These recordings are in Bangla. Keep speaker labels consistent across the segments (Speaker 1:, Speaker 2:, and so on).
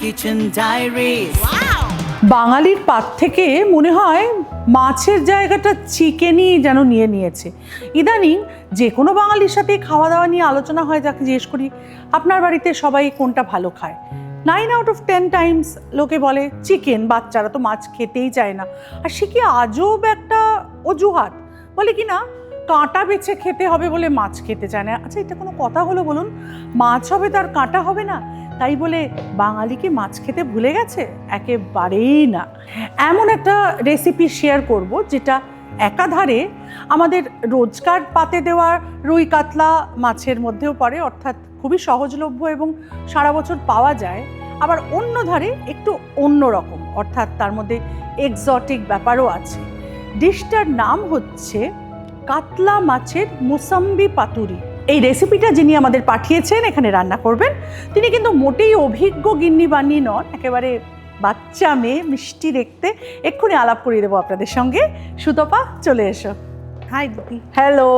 Speaker 1: Kitchen Diaries.
Speaker 2: বাঙালির পাত থেকে মনে হয় মাছের জায়গাটা চিকেনই যেন নিয়ে নিয়েছে। ইদানিং যে কোনো বাঙালির সাথে খাওয়া দাওয়া নিয়ে আলোচনা হয়, যাকে জিজ্ঞেস করি আপনার বাড়িতে সবাই কোনটা ভালো খায়, 9 out of 10 টাইমস লোকে বলে চিকেন। বাচ্চারা তো মাছ খেতেই চায় না। আর সে কি আজব একটা অজুহাত, বলে কি না কাঁটা বেছে খেতে হবে বলে মাছ খেতে চায় না। আচ্ছা, এটা কোনো কথা হলো বলুন? মাছ হবে তার কাঁটা হবে না, তাই বলে বাঙালি কি মাছ খেতে ভুলে গেছে? একেবারেই না। এমন একটা রেসিপি শেয়ার করব যেটা একাধারে আমাদের রোজকার পাতে দেওয়া রুই কাতলা মাছের মধ্যেও পড়ে, অর্থাৎ খুবই সহজলভ্য এবং সারা বছর পাওয়া যায়। আবার অন্য ধারে একটু অন্য রকম, অর্থাৎ তার মধ্যে এক্সোটিক ব্যাপারও আছে। ডিশটার নাম হচ্ছে কাতলা মাছের মুসাম্বি পাতুরি। এই রেসিপিটা যিনি আমাদের পাঠিয়েছেন এখানে রান্না করবেন, তিনি কিন্তু মোটেই অভিজ্ঞ গিন্নি বান্নি নন, একেবারে বাচ্চা মেয়ে, মিষ্টি দেখতে। এক্ষুনি আলাপ করিয়ে দেবো আপনাদের সঙ্গে। সুতপা, চলে এসো।
Speaker 3: হাই দিদি।
Speaker 2: হ্যালো।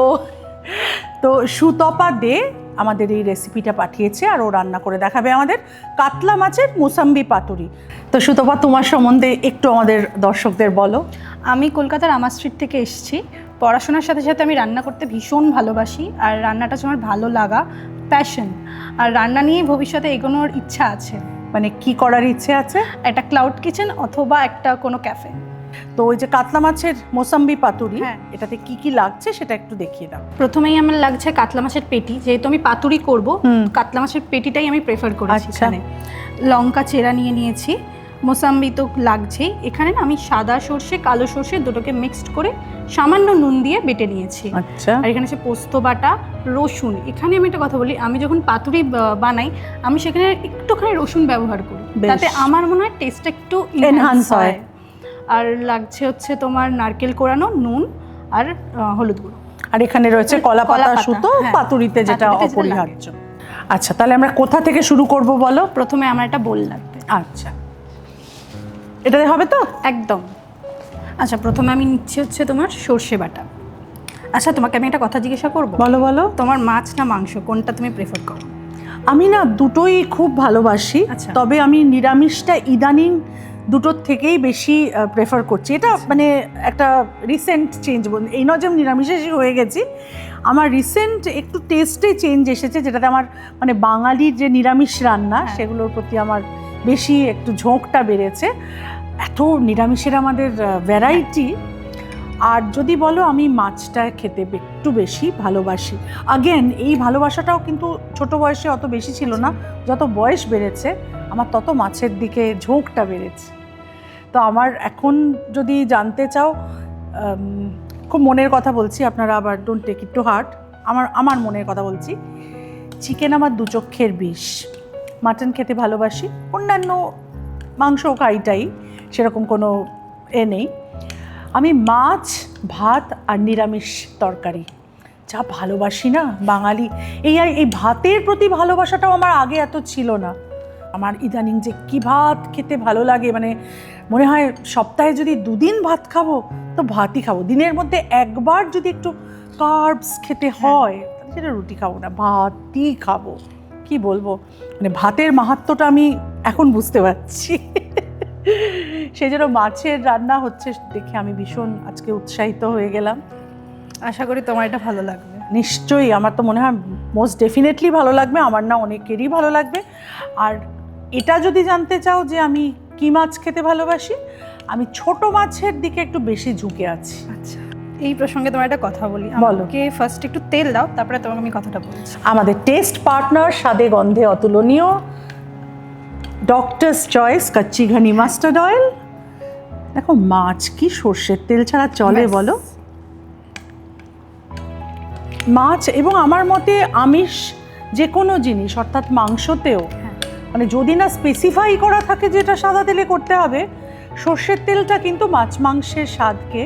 Speaker 2: তো সুতপা দে আমাদের এই রেসিপিটা পাঠিয়েছে, আর ও রান্না করে দেখাবে আমাদের কাতলা মাছের মুসাম্বি পাতুরি। তো সুতপা, তোমার সম্বন্ধে একটু আমাদের দর্শকদের বলো।
Speaker 3: আমি কলকাতার আমার স্ট্রিট থেকে এসেছি। পড়াশোনার সাথে সাথে আমি রান্না করতে ভীষণ ভালোবাসি, আর রান্নাটা আমার ভালো লাগা, প্যাশন। আর রান্না নিয়ে ভবিষ্যতে এগোনোর ইচ্ছা আছে।
Speaker 2: মানে কি করার ইচ্ছে আছে?
Speaker 3: একটা ক্লাউড কিচেন অথবা একটা কোনো ক্যাফে।
Speaker 2: তো ওই যে কাতলা মাছের মোসাম্বি পাতুরি,
Speaker 3: হ্যাঁ,
Speaker 2: এটাতে কি কি লাগছে সেটা একটু দেখিয়ে দাও।
Speaker 3: প্রথমেই আমার লাগছে কাতলা মাছের পেটি। যেহেতু আমি পাতুরি করব, কাতলা মাছের পেটিটাই আমি প্রেফার করেছি। এখানে লঙ্কা চেরা নিয়ে নিয়েছি, মোসাম্বি তো লাগছেই। এখানে আমি সাদা সর্ষে কালো সর্ষে দুটোকে মিক্সড করে সামান্য নুন দিয়ে বেটে নিয়েছি।
Speaker 2: আচ্ছা।
Speaker 3: আর এখানে আছে পোস্ত বাটা, রসুন। এখানে আমি একটা কথা বলি, আমি যখন পাতুরি বানাই আমি সেখানে একটুখানি রসুন ব্যবহার করি, তাতে আমার মনে হয় টেস্টটা একটু এনহান্স হয়। আর লাগছে হচ্ছে তোমার নারকেল কোড়ানো, নুন আর হলুদ গুঁড়ো। আর
Speaker 2: এখানে রয়েছে কলা পাতা সুতো, পাতুরিতে যেটা অপরিহার্য। আচ্ছা, তাহলে আমরা কোথা থেকে শুরু করব বলো?
Speaker 3: প্রথমে আমার একটা বোল লাগবে।
Speaker 2: আচ্ছা, এটাতে হবে তো?
Speaker 3: একদম। আচ্ছা, প্রথমে আমি নিচ্ছি হচ্ছে তোমার সর্ষে বাটা। আচ্ছা, তোমাকে আমি একটা কথা জিজ্ঞাসা করবো।
Speaker 2: বলো বলো।
Speaker 3: তোমার মাছ না মাংস, কোনটা তুমি প্রেফার করো?
Speaker 2: আমি না দুটোই খুব ভালোবাসি।
Speaker 3: আচ্ছা।
Speaker 2: তবে আমি নিরামিষটা ইদানিং দুটোর থেকেই বেশি প্রেফার করছি। এটা মানে একটা রিসেন্ট চেঞ্জ, এই নয় যে আমি নিরামিষে হয়ে গেছি। আমার রিসেন্ট একটু টেস্টে চেঞ্জ এসেছে, যেটাতে আমার মানে বাঙালির যে নিরামিষ রান্না সেগুলোর প্রতি আমার বেশি একটু ঝোঁকটা বেড়েছে। এত নিরামিষের আমাদের ভ্যারাইটি। আর যদি বলো, আমি মাছটা খেতে একটু বেশি ভালোবাসি। আগেন এই ভালোবাসাটাও কিন্তু ছোট বয়সে অত বেশি ছিল না, যত বয়স বেড়েছে আমার তত মাছের দিকে ঝোঁকটা বেড়েছে। তো আমার এখন যদি জানতে চাও, খুব মনের কথা বলছি, আপনারা আবার don't take it to heart, আমার মনের কথা বলছি। চিকেন আমার দু চক্ষের বিষ। মাটন খেতে ভালোবাসি, অন্যান্য মাংস খাইটাই, সেরকম কোনো নেই। আমি মাছ, ভাত আর নিরামিষ তরকারি যা ভালোবাসি না বাঙালি। এই ভাতের প্রতি ভালোবাসাটাও আমার আগে এত ছিল না। আমার ইদানিং যে কি ভাত খেতে ভালো লাগে, মানে মনে হয় সপ্তাহে যদি 2 দিন ভাত খাবো তো ভাতই খাবো। দিনের মধ্যে একবার যদি একটু কার্বস খেতে হয়, সেটা রুটি খাবো না, ভাতই খাবো। কি বলবো, মানে ভাতের মাহাত্ম্যটা আমি এখন বুঝতে পারছি। সেই জন্য মাছের রান্না হচ্ছে দেখে আমি ভীষণ আজকে উৎসাহিত হয়ে গেলাম।
Speaker 3: আশা করি তোমার এটা ভালো লাগবে।
Speaker 2: নিশ্চয়ই, আমার তো মনে হয় মোস্ট ডেফিনেটলি ভালো লাগবে। আমার না অনেকেরই ভালো লাগবে। আর এটা যদি জানতে চাও যে আমি কি মাছ খেতে ভালোবাসি, আমি ছোট মাছের দিকে একটু বেশি ঝুঁকে আছি।
Speaker 3: আচ্ছা, এই প্রসঙ্গে তোমার একটা কথা বলি।
Speaker 2: বলো।
Speaker 3: আমাকে ফার্স্ট একটু তেল দাও, তারপরে তোমাকে আমি কথাটা বলছি।
Speaker 2: আমাদের টেস্ট পার্টনার, স্বাদে গন্ধে অতুলনীয়, doctors choice kachchi ghani mustard oil. দেখো, মাছ কি সর্ষের তেল ছাড়া চলে বলো? মাছ এবং আমার মতে আমিষ যে কোনো জিনিস, অর্থাৎ মাংসতেও, মানে যদি না স্পেসিফাই করা থাকে যেটা সাদা তেলে করতে হবে, সর্ষের তেলটা কিন্তু মাছ মাংসের স্বাদকে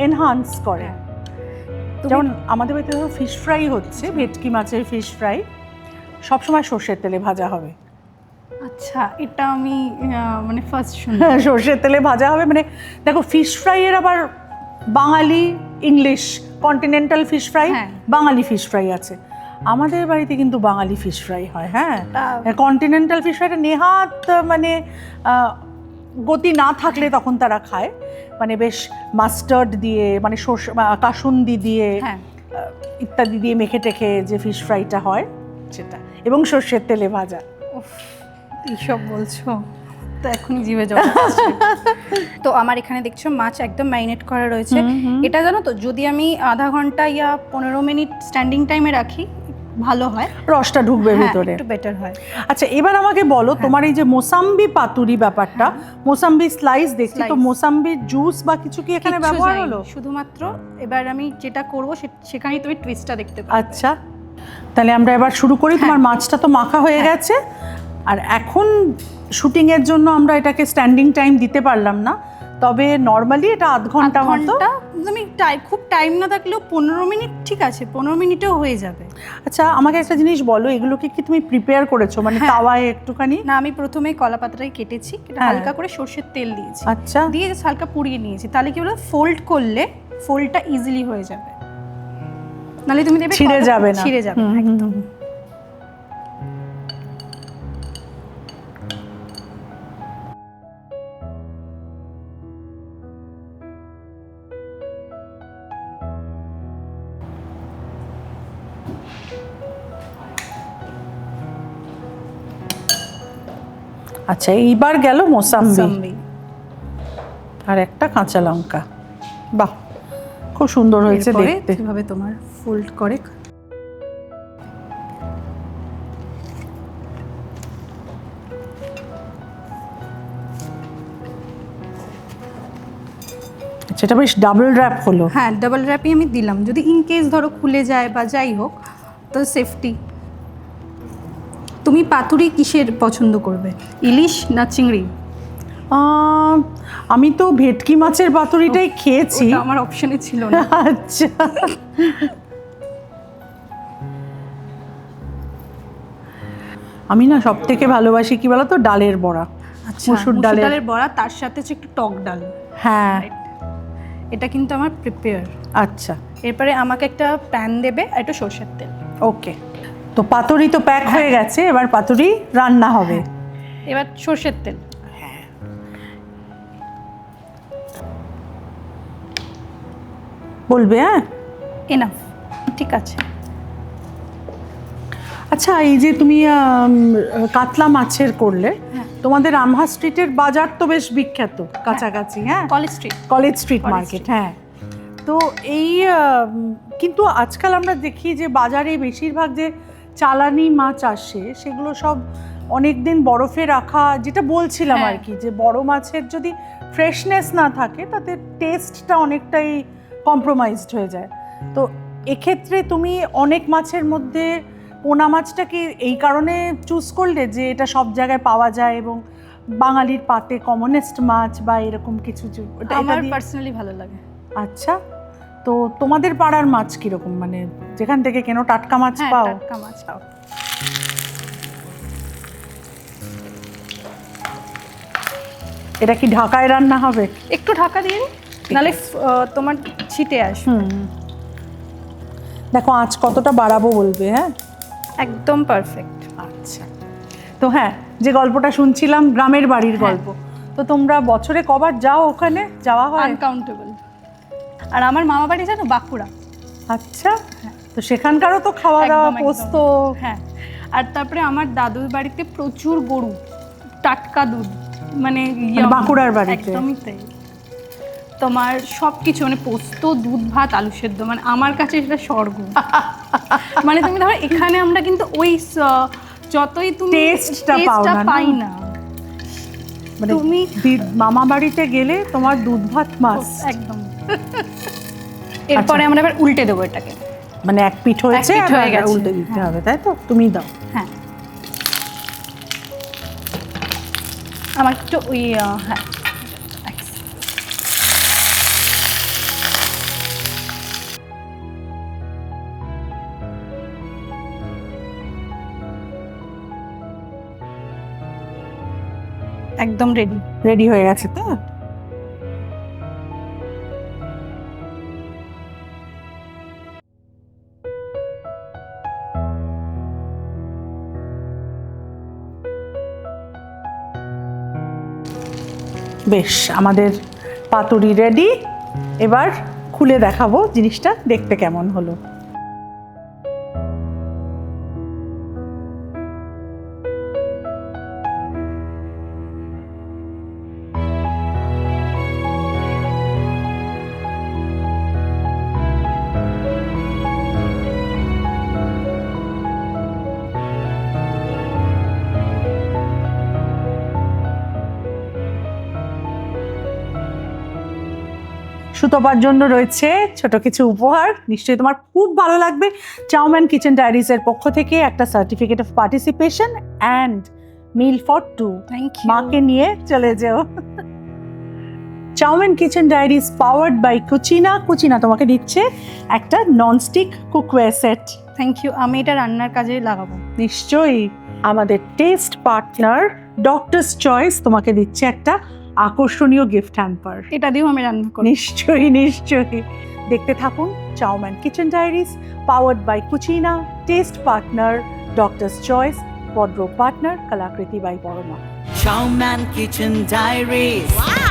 Speaker 2: এনহান্স করে। যেমন আমাদের বাড়িতে ধরো ফিশ ফ্রাই হচ্ছে, ভেটকি মাছের ফিশ ফ্রাই সবসময় সর্ষের তেলে ভাজা হবে।
Speaker 3: আচ্ছা, এটা আমি মানে ফার্স্ট শুনি।
Speaker 2: সর্ষের তেলে ভাজা হবে, মানে দেখো ফিশ ফ্রাইয়ের আবার বাঙালি, ইংলিশ, কন্টিনেন্টাল ফিশ ফ্রাই,
Speaker 3: হ্যাঁ।
Speaker 2: বাঙালি ফিশ ফ্রাই আছে। আমাদের বাড়িতে কিন্তু বাঙালি ফিশ ফ্রাই হয়। হ্যাঁ, কন্টিনেন্টাল ফিশ ফ্রাইটা নেহাত মানে গতি না থাকলে তখন তারা খায়, মানে বেশ মাস্টার্ড দিয়ে, মানে সর্ষে কাসুন্দি দিয়ে
Speaker 3: হ্যাঁ,
Speaker 2: ইত্যাদি দিয়ে মেখে টেখে যে ফিশ ফ্রাইটা হয় সেটা, এবং সর্ষের তেলে ভাজা।
Speaker 3: উফ, এইসব বলছো তো এখনই জিভে জল আসছে। তো আমার এখানে দেখছো মাছ একদম ম্যারিনেট করা রয়েছে। এটা জানো তো, যদি আমি আধা ঘন্টা ইয়া 15 মিনিট স্ট্যান্ডিং টাইমে রাখি ভালো হয়,
Speaker 2: রসটা ঢুকবে
Speaker 3: হ্যাঁ,
Speaker 2: ভিতরে।
Speaker 3: একটু বেটার হয়।
Speaker 2: আচ্ছা, এবার আমাকে বলো তোমার এই যে মোসাম্বি পাতুরি ব্যাপারটা, মোসাম্বি স্লাইস দেখছি তো,
Speaker 3: Slice।
Speaker 2: মোসাম্বির জুস বা কিছু কি এখানে
Speaker 3: কিচ্ছু
Speaker 2: ব্যবহার
Speaker 3: যায়নি,
Speaker 2: হলো?
Speaker 3: শুধুমাত্র এবার আমি যেটা করবো সেখানেই তুমি টুইস্টটা দেখতে পাবে।
Speaker 2: আচ্ছা, তাহলে আমরা এবার শুরু করি। তোমার মাছটা তো মাখা হয়ে গেছে, আর এখন শুটিংয়ের জন্য আমরা এটাকে স্ট্যান্ডিং টাইম দিতে পারলাম না, তবে নর্মালি এটা আধ ঘন্টা মতো।
Speaker 3: ঘন্টা তুমি খুব টাইম না থাকলেও 15 মিনিট ঠিক আছে, 15 মিনিটেও হয়ে যাবে।
Speaker 2: আচ্ছা, আমাকে একটা জিনিস বলো, এগুলোকে কি তুমি প্রিপেয়ার করেছো, মানে তাওয়ায় একটুখানি?
Speaker 3: না, আমি প্রথমেই কলা পাতাটাই কেটেছি, এটা
Speaker 2: হ্যাঁ।
Speaker 3: হালকা করে সর্ষের তেল দিয়েছি,
Speaker 2: আচ্ছা,
Speaker 3: দিয়ে just হালকা পুড়িয়ে নিয়েছি। তাহলে কি বলো, ফোল্ড করলে ফোল্ডটা ইজিলি হয়ে যাবে, নাহলে তুমি দেখবে
Speaker 2: ছিঁড়ে যাবে না।
Speaker 3: ছিঁড়ে যাবে একদম।
Speaker 2: আচ্ছা, এইবার গেল মোসাম্বি
Speaker 3: সাম্বি।
Speaker 2: আর একটা কাঁচা লঙ্কা। বাহ, খুব সুন্দর হয়েছে
Speaker 3: এরপরে
Speaker 2: দেখতে।
Speaker 3: কিভাবে তোমার ফোল্ড করে
Speaker 2: সেটা বেশ ডাবল র্যাপ হলো।
Speaker 3: হ্যাঁ, ডাবল র্যাপই আমি দিলাম, যদি ইন কেস ধরো খুলে যায় বা যাই হোক তো সেফটি। তুমি পাতুরি কিসের পছন্দ করবে, ইলিশ না চিংড়ি?
Speaker 2: আমি তো ভেটকি মাছের পাতুরিটাই খেয়েছি।
Speaker 3: ওটা আমার অপশনে ছিল না।
Speaker 2: আচ্ছা, আমি না সব থেকে ভালোবাসি কি বলতো, ডালের বড়া।
Speaker 3: আচ্ছা,
Speaker 2: মসুর
Speaker 3: মসুর
Speaker 2: ডালের।
Speaker 3: ডালের বড়া, তার সাথে হচ্ছে একটু টক ডাল।
Speaker 2: হ্যাঁ,
Speaker 3: এটা কিন্তু আমার প্রিপেয়ার।
Speaker 2: আচ্ছা,
Speaker 3: এরপরে আমাকে একটা প্যান দেবে আর একটু সর্ষের তেল।
Speaker 2: ওকে। তো পাতুরি তো প্যাক হয়ে গেছে, এবার পাতুরি রান্না হবে।
Speaker 3: এবার সর্ষের তেল।
Speaker 2: বলবে? হ্যাঁ,
Speaker 3: এনাফ, ঠিক আছে।
Speaker 2: আচ্ছা, এই যে তুমি কাতলা মাছের করলে, তোমাদের আমহা স্ট্রিটের বাজার তো বেশ বিখ্যাত কাছাকাছি। হ্যাঁ,
Speaker 3: college street.
Speaker 2: College street
Speaker 3: college
Speaker 2: market.
Speaker 3: Street.
Speaker 2: হ্যাঁ, তো এই কিন্তু আজকাল আমরা দেখি যে বাজারে বেশিরভাগ যে চালানি মাছ আসে সেগুলো সব অনেক দিন বরফে রাখা, যেটা বলছিলাম
Speaker 3: হ্যাঁ।
Speaker 2: আর কি, যে বড় মাছের যদি ফ্রেশনেস না থাকে তাতে টেস্টটা অনেকটাই কম্প্রোমাইজড হয়ে যায়। তো এক্ষেত্রে তুমি অনেক মাছের মধ্যে পোনা মাছটা কি এই কারণে চুজ করলে যে এটা সব জায়গায় পাওয়া যায় এবং বাঙালির পাতে কমনেস্ট মাছ, বা এরকম কিছু?
Speaker 3: আমার পার্সোনালি ভালো লাগে।
Speaker 2: আচ্ছা, তো তোমাদের পাড়ার মাছ কিরকম, মানে যেখান থেকে কেন টাটকা মাছ
Speaker 3: হ্যাঁ,
Speaker 2: পাও?
Speaker 3: টাটকা মাছ পাও।
Speaker 2: এটা কি ঢাকায় রান্না হবে?
Speaker 3: একটু ঢাকা দিয়ে দিই, নাহলে তোমার ছিটে আসবে।
Speaker 2: দেখো আঁচ কতটা বাড়াবো বলবে। হ্যাঁ,
Speaker 3: একদম পারফেক্ট।
Speaker 2: আচ্ছা, তো হ্যাঁ, যে গল্পটা শুনছিলাম গ্রামের বাড়ির গল্প, তো তোমরা বছরে কবার যাও ওখানে? যাওয়া হয়?
Speaker 3: আনকাউন্টেবল। আর আমার মামা বাড়ি জানো বাঁকুড়া।
Speaker 2: আচ্ছা, তো সেখানকারও তো খাওয়া দাওয়া,
Speaker 3: একদম,
Speaker 2: পোস্ত।
Speaker 3: হ্যাঁ, আর তারপরে আমার দাদুর বাড়িতে প্রচুর গরু, টাটকা দুধ, মানে
Speaker 2: বাঁকুড়ার বাড়িতে?
Speaker 3: একদমই তাই। তোমার সব কিছু, মানে পোস্ত, দুধ, ভাত, আলু সেদ্ধ, মানে আমার কাছে সেটা স্বর্গ। মানে তুমি ধরো এখানে আমরা কিন্তু ওই যতই তুমি
Speaker 2: টেস্টটা
Speaker 3: পাই না,
Speaker 2: মানে
Speaker 3: তুমি
Speaker 2: মামা বাড়িতে গেলে তোমার দুধ ভাত মাছ।
Speaker 3: একদম। এরপরে আমরা এবার উল্টে দেবো এটাকে,
Speaker 2: মানে এক পিঠ হয়েছে,
Speaker 3: এক পিঠ হয়ে গেছে।
Speaker 2: উল্টে দিতে হবে, তাই তো? তুমি দাও।
Speaker 3: হ্যাঁ, আমার একটু ওই হ্যাঁ, একদম রেডি।
Speaker 2: রেডি হয়ে গেছে তো? বেশ, আমাদের পাতুরি রেডি। এবার খুলে দেখাবো জিনিসটা দেখতে কেমন হলো। সুতপার জন্য রয়েছে ছোট কিছু উপহার, নিশ্চয়ই তোমার খুব ভালো লাগবে। চাউম্যান কিচেন ডায়েরিজ এর পক্ষ থেকে একটা certificate of participation and meal for 2।
Speaker 3: Thank you.
Speaker 2: মাকে নিয়ে চলে যাও। Chowman kitchen diaries powered by Cucina. Cucina তোমাকে দিচ্ছে একটা nonstick cookware set.
Speaker 3: Thank you, আমি এটা রান্নার কাজে লাগাবো।
Speaker 2: নিশ্চয়ই। আমাদের টেস্ট পার্টনার ডক্টরস চয়েস তোমাকে দিচ্ছে একটা আকর্ষণীয় গিফট হ্যাম্পার।
Speaker 3: এটা দিয়েও আমি রান্না করব।
Speaker 2: নিশ্চয়ই নিশ্চয়ই। দেখতে থাকুন Chowman kitchen diaries powered by Cucina, taste partner doctors choice, wardrobe partner Kalakriti by Parama.
Speaker 1: Chow Man Kitchen Diaries.